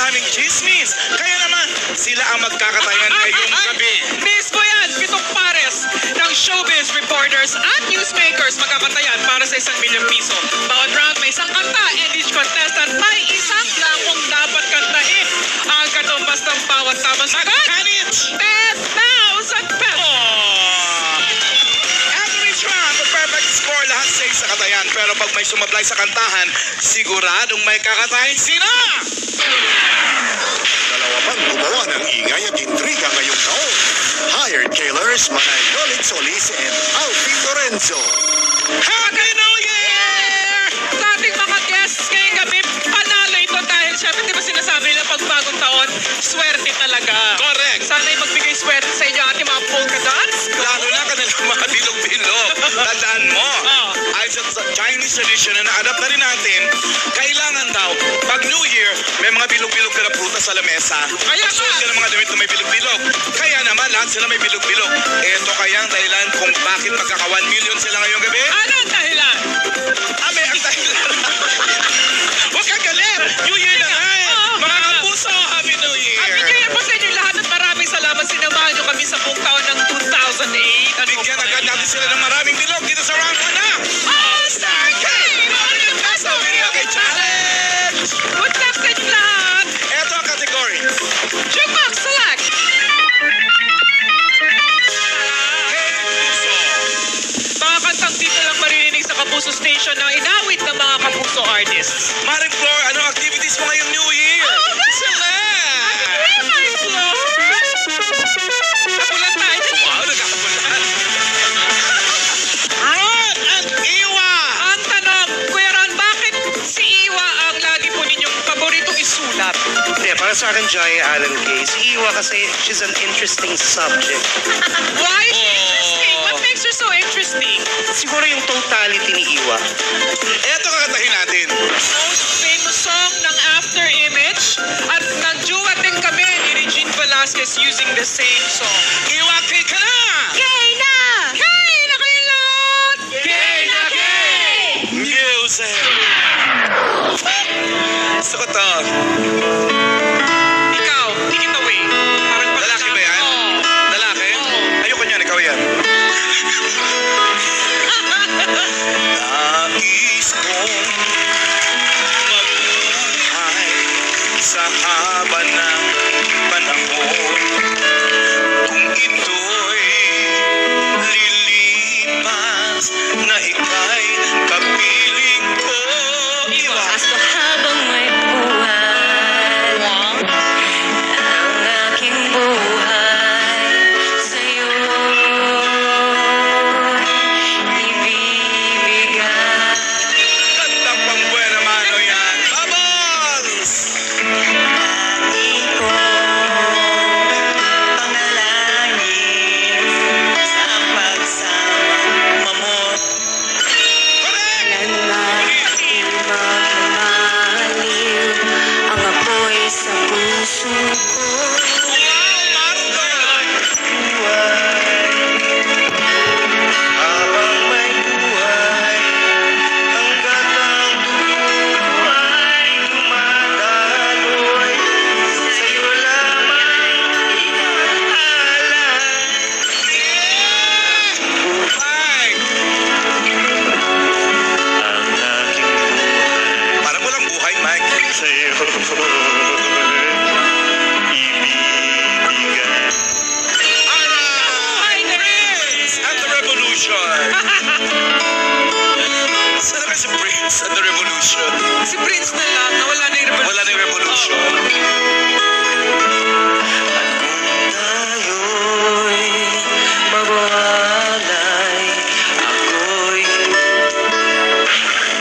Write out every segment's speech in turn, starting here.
daming chismis. Kaya naman, sila ang magkakatayan ngayong gabi. Mismo yan, 7 pares ng showbiz reporters at newsmakers magkakatayan para sa 1 milyong piso. Bawat round may isang kanta and each contestant may isang blangkong dapat kantahin. Ang katumbas ng bawat tamang sagot, 10,000 pesos. Average round, perfect score, lahat sa katayan. Pero pag may sumablay sa kantahan, siguradong may kakatayin sila. Dalawa pang gumawa ng ingay at intriga ngayong taon. Hired killers Manay Nolit Solis and Alfie Lorenzo. Happy New Year! Sa ating mga guests ngayong gabi, panalo ito dahil syempre di ba sinasabi nila pag bagong taon, swerte talaga. Correct. Sana'y magbigay swerte sa inyo ating mga polka dots. Lalo na kanilang mga bilog-bilog. Tandaan mo, ay sa Chinese tradition na na-adapt na rin natin, kailangan daw, pag New Year, may mga bilog-bilog ka na prutas sa lamesa. Kaya Suot ka ng mga damit na may bilog-bilog. Kaya naman, lahat sila may bilog-bilog. Ito kaya ang dahilan kung bakit magkaka-1 million sila ngayong gabi? Ano ang dahilan? May ang dahilan. Huwag kang galit! New Year na nga eh! Mga kapuso, Happy New Year! Happy New Year po sa inyo lahat at maraming salamat. Sinamahan nyo kami sa buong taon ng 2008. Bigyan agad natin sila ng maraming bilog dito sa round 1 na All-Star Game! Best of Video Game Challenge! Good luck sa inyo lahat! Ito ang kategory. Jukebox Select! Mga kantang dito lang maririnig sa Kapuso Station na inawit ng mga Kapuso artists. Maring Floor, anong activities mo ngayong New Year? Select! My floor! Kapulan tayo dyan eh. Wow, nagkakapulan. Ron at Iwa! Ang tanong, Kuya Ron, bakit si Iwa ang lagi po ninyong paboritong isulat? Yeah, para sa akin, Joy Allen Kay, si Iwa kasi she's an interesting subject. Why is she interesting? What makes her so interesting? Siguro yung totality ni Iwa. Ito kakatahin natin. Most famous song ng After Image at nag-duet din kami ni Regine Velasquez using the same song. Iwa, kay ka na! Gay na! Gay na kayo lahat! Gay na gay! Music! Gusto ko to. Ikaw, take it away. Parang Lalaki ba yan? Oo. Lalaki? Oo. Ayoko niyan, ikaw yan. Nais kong mabuhay sa haba ng panahon. Kung ito'y lilipas na ika'y kapiling ko. Iwa. Hasta habang may buhay, ang aking buhay sa'yo ibibigay. Ganda pang buena mano yan. Vamos! Aking ko panalangin sa pagsama mo. Correct! Natin magmamaliw ang apoy sa puso ko. Wow, master! Habang may buhay, hanggat ang dugo ay dumadaloy, sa'yo lamang inaalay. Mike! Ang aking buhay Parang walang buhay, Mike. sa'yo ibibigay. Alright! Prince and the Revolution! Saan na ba si Prince and the Revolution? Si Prince na lang, nawala na yung revolution. Wala na yung Revolution. At kung tayo'y mawalay,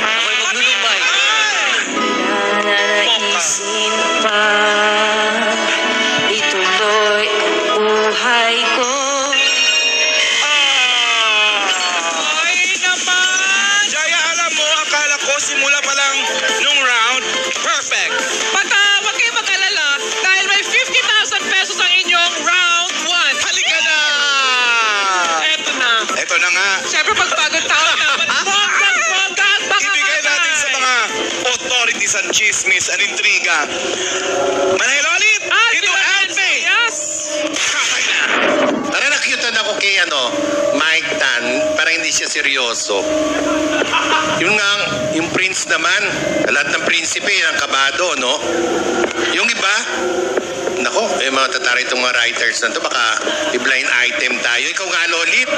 ako'y maglulumay. Nananaisin pa ituloy ang buhay ko. Ay naman! Jaya, alam mo, akala ko simula pa lang nung round, perfect. Wag kayo mag-alala dahil may 50,000 pesos ang inyong round 1. Halika na! Eto na. Ito na nga. Siyempre pag bagong taon naman, bonggang-bongga ang mga Ibigay natin sa kasay. mga authorities rumors at chismis at intriga. Manay Lolit, ito Alfie! Yes! Kakay na! Tara, nakyutan ako kay Mike Tan, parang hindi siya seryoso. Yung nga, yung prince naman, lahat ng prinsipe, ang kabado, no? Yung iba, nako, mga tatari itong mga writers na to, baka i-blind item tayo. Ikaw nga, Lolit,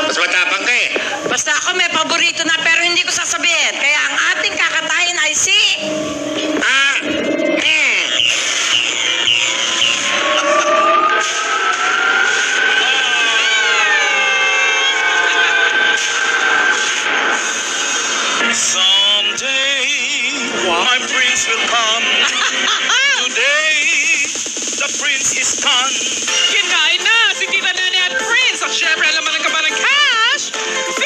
mas matapang ka eh. Basta ako may paborito na pero hindi ko sasabihin. Kaya ang ating kakatayin ay si... Someday, my prince will come. Today, the prince is gone. Kinain na si Tita Nene at Prince. At syempre, alam mo ng ka ba ng cash? 50,000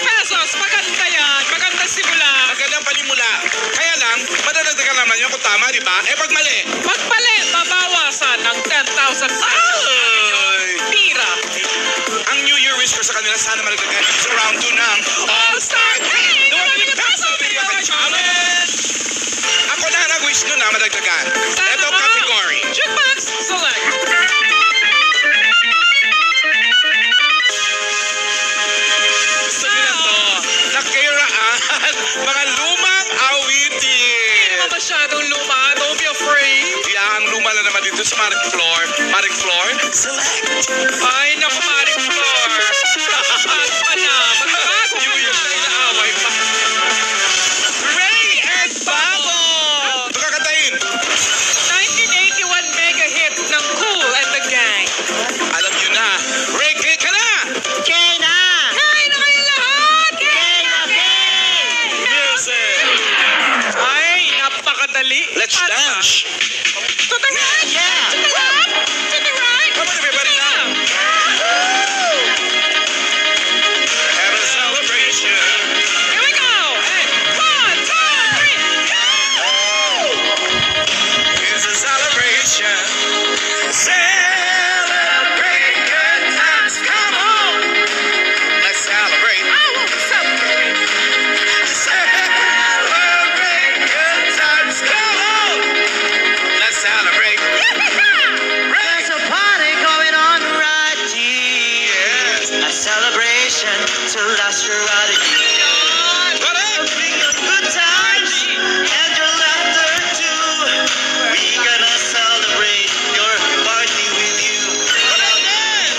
pesos. Maganda yan. Maganda simula. Magandang panimula. Kaya lang, madadagdagan naman yun kung tama, di ba? Eh, pag mali, Pagpali, babawasan ng 10,000 pesos. ay, Tira. ang New Year wish ko sa kanila, sana malagdagan sa round 2 ng All-Star Game! The 1 million peso video challenge! Ako na nag-wish nun na madagdagan. Ito category. Jukebox select. Gusto nila to. Nakiraan. Mga lumang awitin. Hindi masyadong luma. Don't be afraid. Ang luma na naman dito sa Maring Floor. Maring Floor, select. Ay, naku, Maring Floor. Ano ka na? Magbabago New Year na inaaway pa. Ray and Bubble! Kakatayin. 1981 mega hit ng Kool and the Gang. Alam nyo na. Ray, kay ka na! Kay na! Kain na kayo lahat! Kay na! Kay! Music! Ay, napakadali. Let's Ano ba? dance! To the right! Yeah! To the left! To the right! Come on, everybody now! Have a celebration! Here we go! And 1, 2, 3, go! It's a celebration. Celebrate good times. Come on! Let's celebrate. I want to celebrate. Celebrate good times. Come on! Let's celebrate. There's a party going on right here. Yes. A celebration to last throughout the year. What up? Bring the good times and your laughter too. We gonna celebrate your party with you. What up, man?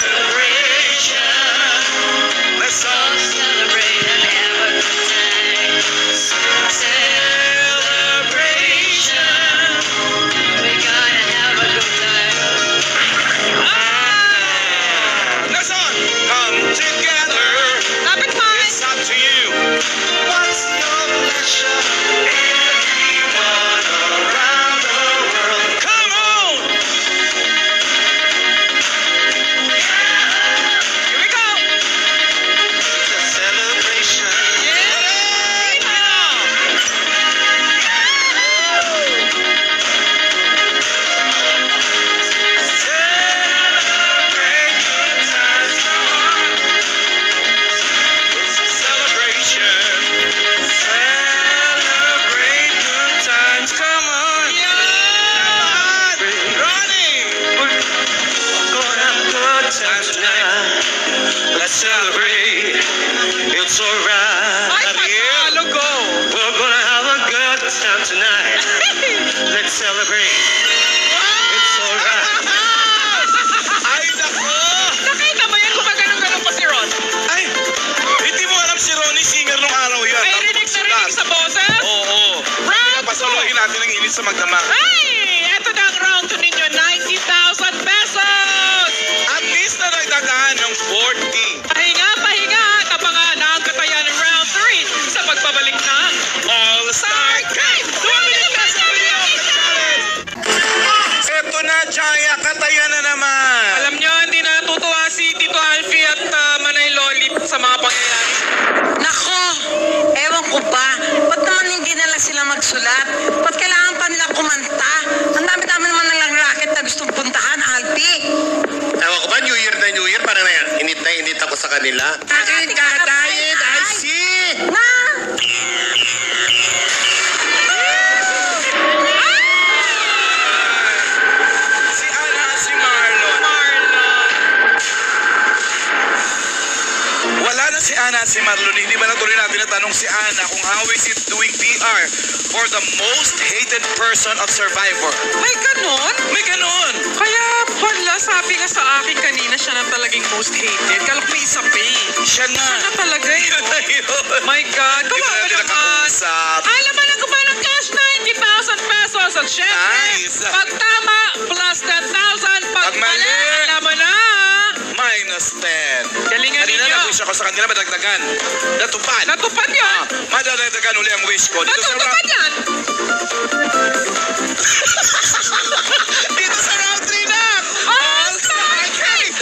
Celebration. Let's all Celebrate and have a good time. Celebration. We gonna have a good time. Let's all come together. Lapit mo. It's up to you. What's your pleasure? Everyone around the world. Come on! Here we go. It's a celebration. Celebrate good times. It's a celebration. Celebrate good times. Come on. Ronnie! Gonna have a good time tonight. Let's celebrate. It's alright. Ay, patalo go. We're gonna have a good time tonight. Let's celebrate. It's alright. Ay, nako! Nakita mo yan kung ganun-ganun pa si Ron? Ay, hindi mo alam si Ronnie singer nung araw yan. Ay, rinig na rinig sa boses? Oo. Round Pasuluhin natin ang init sa magdamag. Ay! Eto na ang round 2 ninyo, 90,000 pesos! At least na nagdagaan ng 40. Pahinga, pahinga! At abangan ang katayan ng round 3 sa pagbabalik ng All-Star Game! 2 million peso video challenge! Ito na, Chaya. Katayan na naman. Alam nyo, hindi na natutuwa si Tito Alfie at Manay Lolit sa mga pangyayari. Nako, ewan ko ba, ba't naman hindi na lang sila magsulat? Ba't kailangan pa nila kumanta? Ang dami-dami naman nalang racket na gustong puntahan, Alpi. Ewan ko ba, New Year, parang init ako sa kanila. Aking kakatayin ay si... Na! Sana si Ana at si Marlon, hindi ba natuloy natin na tanong si Ana kung how is it doing PR for the most hated person of Survivor? May ganon? May ganun! Kaya pala, sabi nga sa akin kanina, siya na talagang most hated. Kala ko may isa pa eh. Siya na! Siya na talaga eh. Yun na yun! My God, Hindi kawawa natin naman. nakausap. Alam mo na ko ba ng cash 90,000 pesos? At syempre, Nice. pag tama, plus 10,000. Pag Pag mali, mali, alam mo na. Minus 10. Galingan Kanina ninyo. nag-wish ako sa kanila, madagdagan. Natupad. Natupad yan. Madadagdagan uli ang wish ko. Dito sa Natupad yan. Dito sa round 3 na! All-Star Game!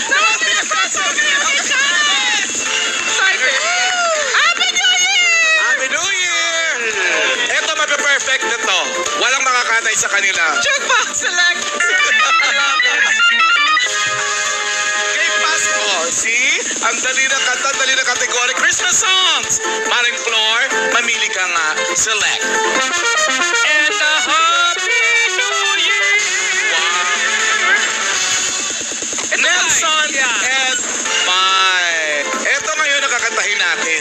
Happy New Year! Happy New Year! Eto, mape-perfect na to. Walang makakatay sa kanila. Jukebox select. Kay Pasko, see? Ang dali na kanta, dali na kategory. Christmas songs! Maring Floor, mamili ka nga. Select. And a Happy New Year! Nelson Yeah. and Mai. Eto ngayon nakakantahin natin.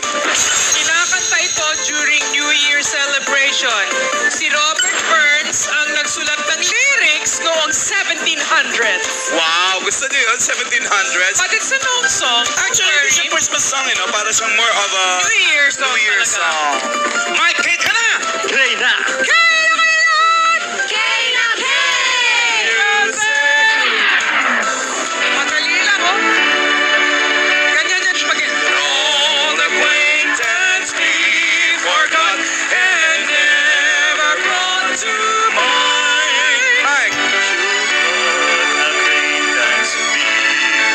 Kinakanta ito during New Year celebration. Si Robert Burns ang nagsulat ng lyrics noong 1700s. Wow, gusto niyo yun? 1700s? But it's an old song. Actually, hindi siya Christmas song, you know? Para siyang more of a New Year song. New Year talaga. song. Mike, Kate ka na! Great na! Madali lang, oh. Ganyan yan, spaghetti. Old acquaintance we forgot and never brought to mind. Mike, Acquaintance we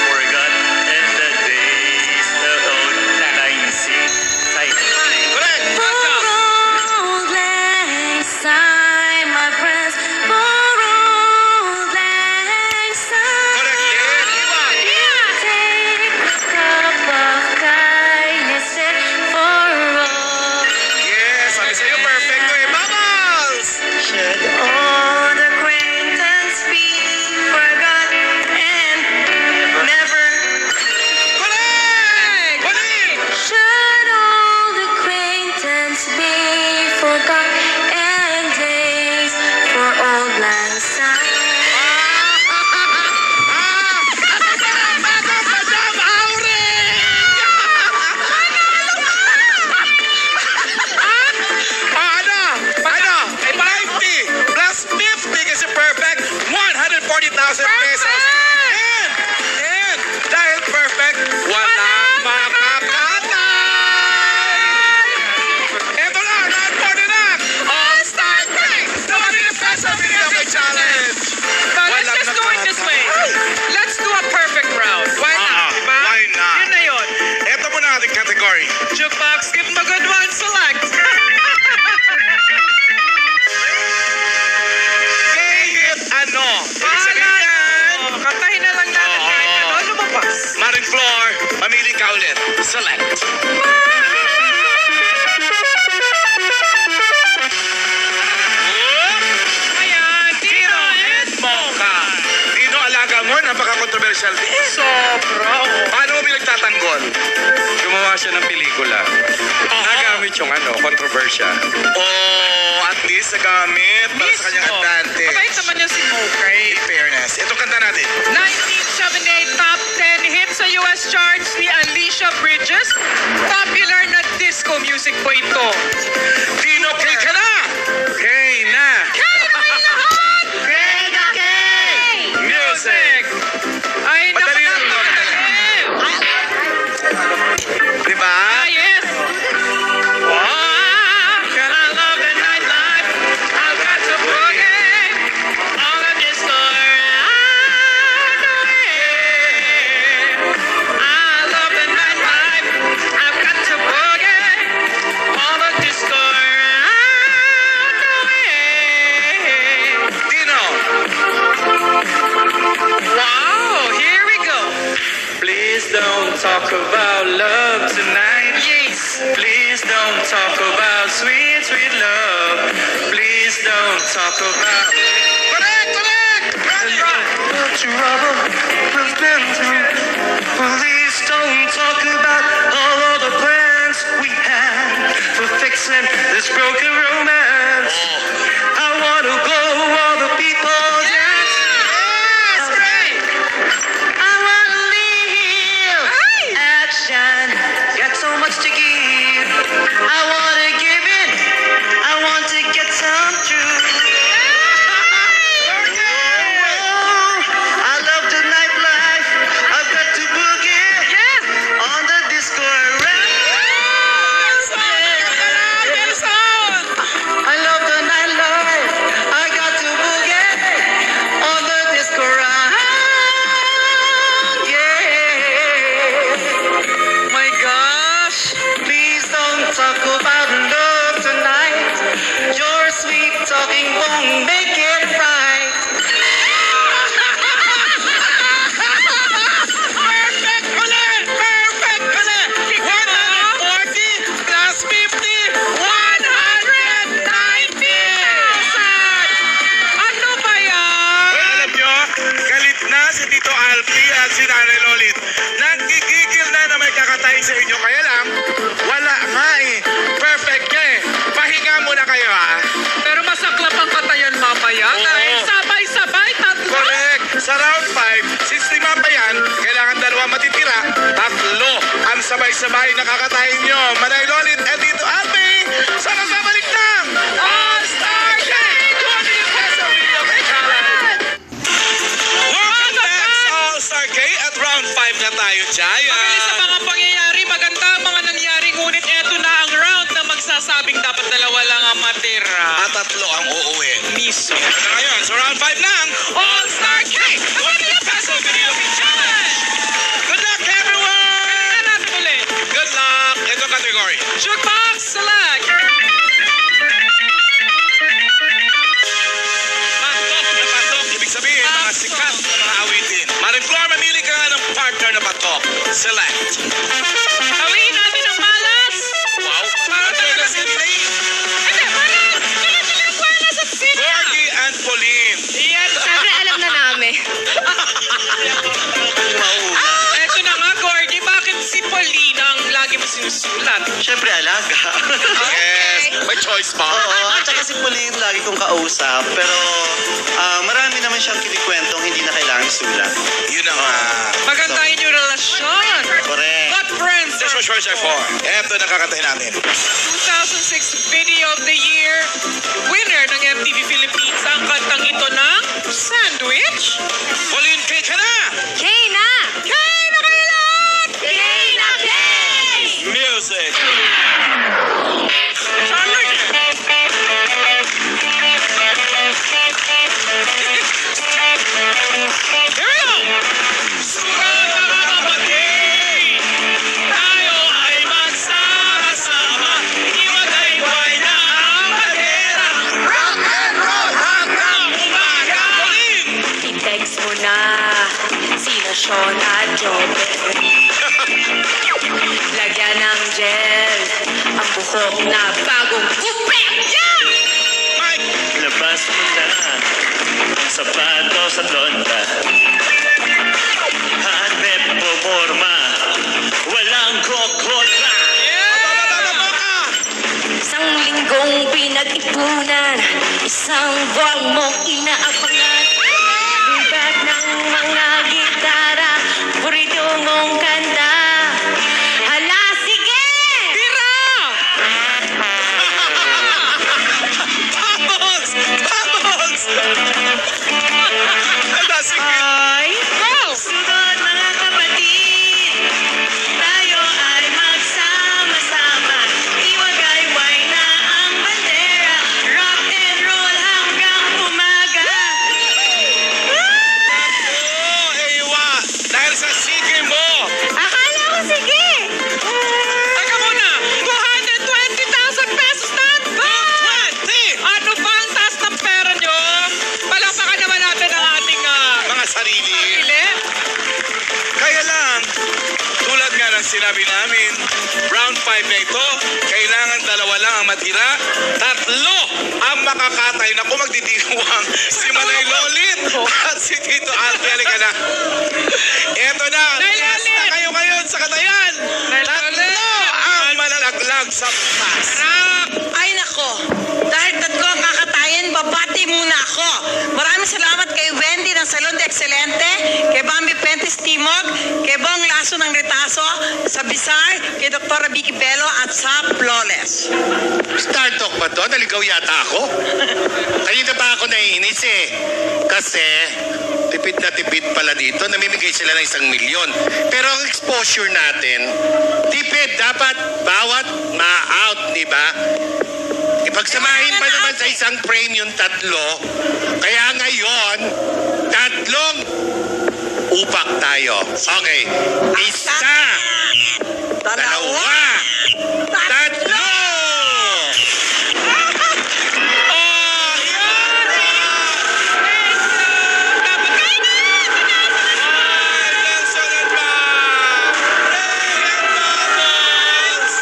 forgot, and the days of old lang sing. correct! Good job. Old lang syne, my friends, for old lang syne. Correct din. Iba. Take a cup of kindness and for all. Yes, sabi sa'yo, perfecto eh. Bubbles! Should old acquaintance be forgot and never? Correct! Colin! Should old acquaintance be forgot and days for old lang syne? Madam Aure! Ano? 50 plus 50 kasi perfect. 140,000 pesos. And dahil perfect, walang makakatay. Eto na, not more than enough. All-Star Game! Dawagin yung peso, binigyan ko challenge. But let's Walang just do it this way. nakakatay. Let's do a perfect round. Why not? Diba? Why not? Yun na yun. Eto muna ang ating category. Jukebox, give them a good one. Select. Kahit ano. Ibig sabihin yan. Kantahin na lang natin kahit ano lumabas. Maring Floor, mamili ka ulit. Select. Ayan, Tino and Mocha. Dino alaga mo, napaka-controversial din. Sobra. Paano mo pinagtatanggol? Gumawa siya ng pelikula. Nagamit yung controversial. Oh, at least nagamit para sa kanyang advantage. Mabait naman yan si Mokay. In fairness. Ito kanta natin. 1978 top 10 hit sa US charts ni Alicia Bridges. Popular na disco music po ito. Dino, play ka na! Okay na! Music! Ay, Madali lang to. Diba? Yes. Can I love the nightlife? I've got to forget all of this story. I love the nightlife. I've got to forget all of this story. Dino! Wow, here we go. Please don't talk about love tonight. Yes. Please don't talk about sweet, sweet love. Please don't talk about Correct! Correct! Run! trouble we've been through. Please don't talk about all of the Nanay Lolit. Nagkikigil na may kakatay sa inyo. Kaya lang, wala nga eh. Perfect nga eh. Pahinga muna kayo ha. Pero masaklap ang katayan mamaya. Oo. Dahil sabay-sabay tatlo. Correct. Sa round 5, since lima pa yan, kailangan dalawa matitira. Tatlo ang sabay-sabay na kakatayin nyo. Manay Lolit at Tito Alvin. Sana babalik ng All-Star Game! 20 peso video challenge! Welcome back sa All-Star Game at round 5 na tayo, Jaya. Mabilis sa mga pangyayari, maganda ang mga nangyari, ngunit eto na ang round na magsasabing dapat dalawa lang ang matira. At tatlo ang uuwi. Miso. Ito na ngayon, sa round 5 ng All-Star Game! 20 peso video challenge! Good luck, everyone! Tingnan natin ulit. Good luck! Ito category. Jukebox select. Patok na patok. Ibig sabihin, mga sikat na mga awitin. Maring Flor, mamili ka nga ng partner na patok. Select. Hawiin natin ang malas. Wow. Para talaga si Lane. Hindi, malas. Kailan yung malas at sino? Gorgie and Pauline. Yan. Siyempre, alam na namin. Eto na nga, Gorgie. Bakit si Paulina ang lagi mo sinusulat? Siyempre, alaga. Yes. May choice pa. Oo, at saka si Pauline lagi kong kausap. Pero marami naman siyang kinikwentong hindi na kailangan isulat. Yun na nga. Maganda yun yung relasyon. Correct. But friends, That's what choice are for. Ito na kakatayin natin. 2006 Video of the Year winner ng MTV Philippines ang kantang ito ng Sandwich. Pauline, kay ka na! Kay na! Kay na kailan! Kay na, kay! Music. Sandwich! Here we go! Surat na mga kapatid, tayo ay magsama-sama, iwagay-way na ang bandera. Rock and roll hanggang umaga. Pauline! I-text mo na sina Sean at Jobber. Lagyan ng gel ang buhok na bagong kupit. Mike! Labas mo na ang sapatos at londa. Hanep mo morma, walang kokotra. Isang linggong pinag-ipunan, isang buwang mong inaabangan. Bibat ng mga gitara, burrito mong kanta. Hala, sige! Tira! Vamos! Vamos! Hala, sige. Ay, Go! sunod mga kapatid, tayo ay magsama-sama. Iwagay-way na ang bandera, rock and roll hanggang umaga. Oh, ewa! Dahil sa sige mo! Akala ko sige. Teka muna! 220,000 pesos na ang bag! 20! Ano ba ang taas ng pera nyo? Palapakan naman natin ang ating Mga sarili. pili. Kaya lang, tulad nga ng sinabi namin, round 5 na ito, kailangan dalawa lang ang matira, tatlo ang makakatay na kung magdidiwang si Manay Lolit at si Tito Alvin. Halika na. Eto na, Nanay last na Lolit! kayo ngayon sa katayan. Nanay Tatlo Lolit! ang malalaglag sa pass. Ay nako, dahil tatlo ang kakatayin, babati muna ako. Maraming salamat kay Wendy ng Salon de Excelente, kay Bambi Pentes Timog, kay Bong Laso ng Retaso, sa Bizar, kay Dr. Vicky Bello at sa Flawless. Star Talk ba to? Naligaw yata ako. Kanina pa ako naiinis eh. Kasi, tipid na tipid pala dito. Namimigay sila ng 1 milyon. Pero ang exposure natin, tipid. Dapat bawat ma-out, di ba? Ipagsamahin pa naman sa isang frame yung tatlo. Kaya ngayon, tatlong upak tayo. Okay. Isa, dalawa, tatlo! Oh, yan! Dapat kayo na! Ay, Nelson and Bob! Ray and Bubbles!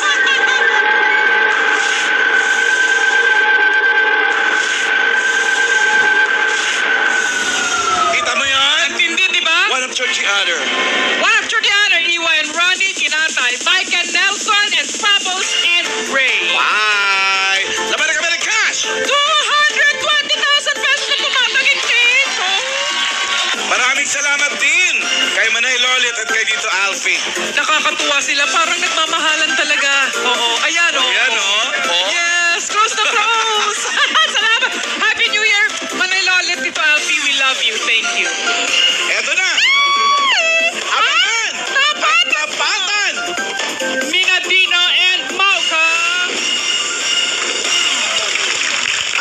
Kita mo yan? Hindi, di ba? One after the other. kay Dito Alfie. Nakakatuwa sila. Parang nagmamahalan talaga. Oo. Ayan, oh. Ayan, oh. Oh. Yes! Close na close! Salamat! Happy New Year! Manila ulit, Tito Alfie. We love you. Thank you. Eto na. Abangan! Ang tapatan! Mina Dino and Mauka.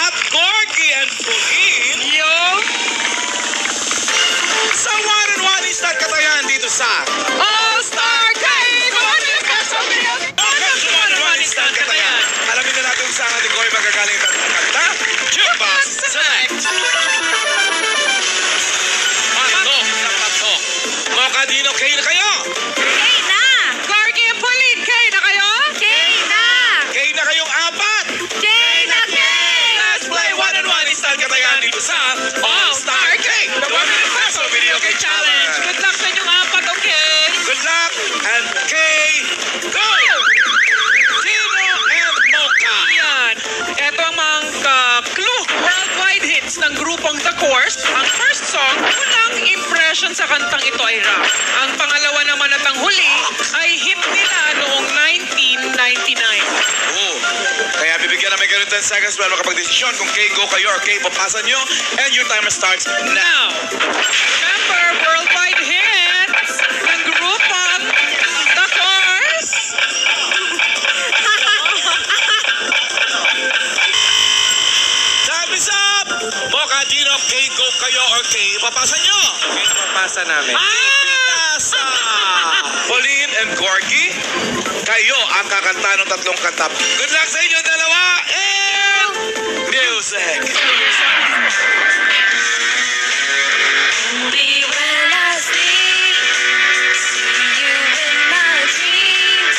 At Gorgie and Pauline Yo! sa 1-on-1 Instant Katayan dito sa All-Star Game! Instant Katayan. Alamin na natin kung saan ating Goy magagaling tatlong kanta. Jukebox Select! Patok na patok. Mocha Dino, kayo na kayo! Kay na! Gorgie and Pauline, kayo na kayo? Kay na! Kayo na kayong apat! Kay na kay! Let's play 1-on-1 Instant Katayan dito sa All-Star Cake! The 1-minute Peso Video Cake Challenge! Good luck sa inyong apat, okay? Good luck and Kay, go! Dino and Mocha! Yan. Ito ang mga clue. Worldwide hits ng grupong The Course. Ang first song, unang impression sa kantang ito ay rap. Ang pangalawa naman at ang huli ay hit nila noong 1999. Oh, kaya bibigyan namin kayo ng 10 seconds para makapag-desisyon kung Kay go kayo or Kay papasa nyo. And your timer starts now. Now, remember, worldwide hits ng grupong The Course. Time is up! Mocha, Dino, Kay go kayo or Kay papasa nyo. Kay papasa namin. Pasa! Pauline and Gorgie, kayo ang kakanta ng tatlong kanta. Good luck sa inyo dalawa and music! Be when I sleep, see you in my dreams.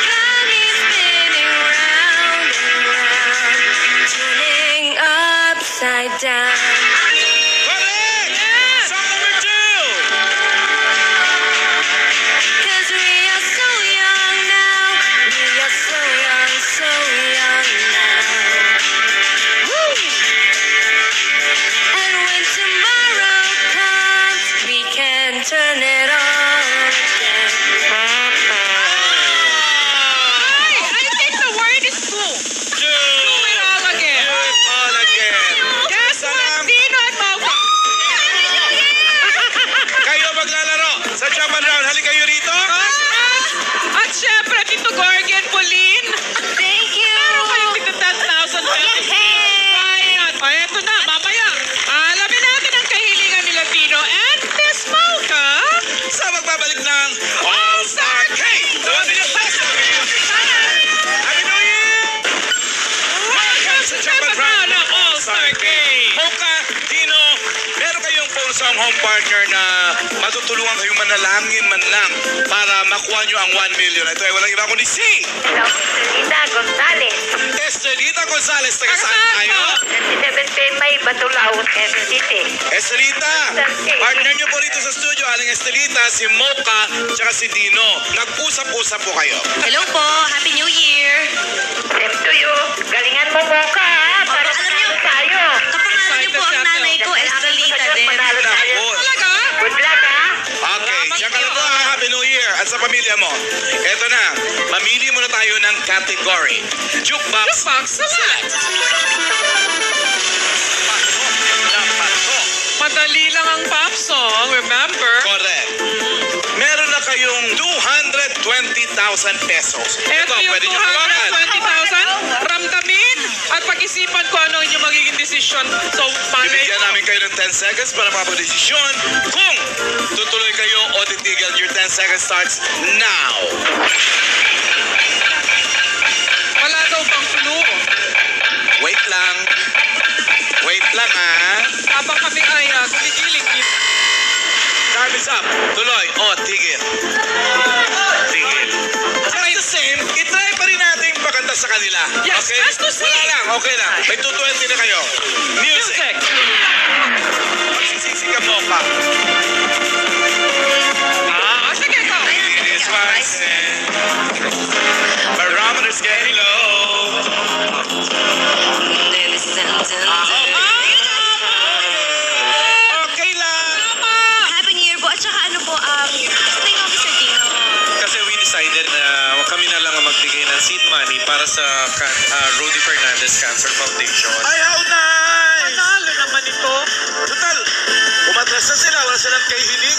Body spinning round and round, turning upside down. Correct! Song number 2! 'Cause we are so young now, we are so young now. Woo! And when tomorrow comes, we can turn it on again. I think the word is two. Do it all again. Do it all again. Guess Isa what, lang. Dino at Mauka? Kayo maglalaro sa jump and round. Halika kayo rito. At syempre, Tito Gorgie and Pauline. Thank you. Meron kayong tigda 10,000 pesos. Why not? O, eto na, mamaya. Alamin natin ang kahilingan nila Dino and Miss Mauka. Sa magbabalik ng All-Star Cake! The 1-minute Peso Video Cake Challenge! Happy New Year! Welcome sa jump and round ng All-Star Cake! Mocha, Dino, meron kayong phone sa home partner na matutulungan kayong manalangin man lang para makuha nyo ang 1 million. Ito ay walang iba kundi si Hello, Selena Gonzalez. Estelita Gonzalez. Taga saan tayo? 27 May Batulao, Quezon City. Estelita, partner nyo po rito sa studio. Aling Estelita, si Mocha, tsaka si Dino. Nag-usap-usap po kayo. Hello po, Happy New Year. Same to you. Galingan mo mo ka, ha? Para Alam niyo, manalo tayo. kapangalan niyo po ang nanay ko, Estelita din. Manalo tayo. Talaga? Good luck, ha? Okay, siya ka na po. Happy New Year. At sa pamilya mo, eto na, mamili muna tayo ng category. Jukebox Jukebox Select. Patok na patok. Madali lang ang pop song, remember? Correct. Meron na kayong 220,000 pesos. Ito yung pwede nyo hawakan. 220,000. Ramdamin at pag-isipan ko ano yung magiging desisyon. So, malay Bibigyan mo. namin kayo ng 10 seconds para makapag-desisyon kung tutuloy kayo o titigil. Your 10 seconds starts now. Wala daw bang clue? Wait lang. Wait lang, ah. Habang kami ay kumikilig. Time is up. Tuloy o tigil. Tigil. Just the same, itry pa rin natin maganda sa kanila. Yes, okay? just to see. Wala lang, okay lang. May 220 na kayo. Music. Magsisisi ka mo pa. Sige, go. It is rising. Barometer's getting low. Okay lang. Happy New Year po. At saka ano po, gusto nyo para sa Rudy Fernandez Cancer Foundation. Ay, how nice! Panalo naman ito. Total, umatras na sila. Wala silang kay Hili.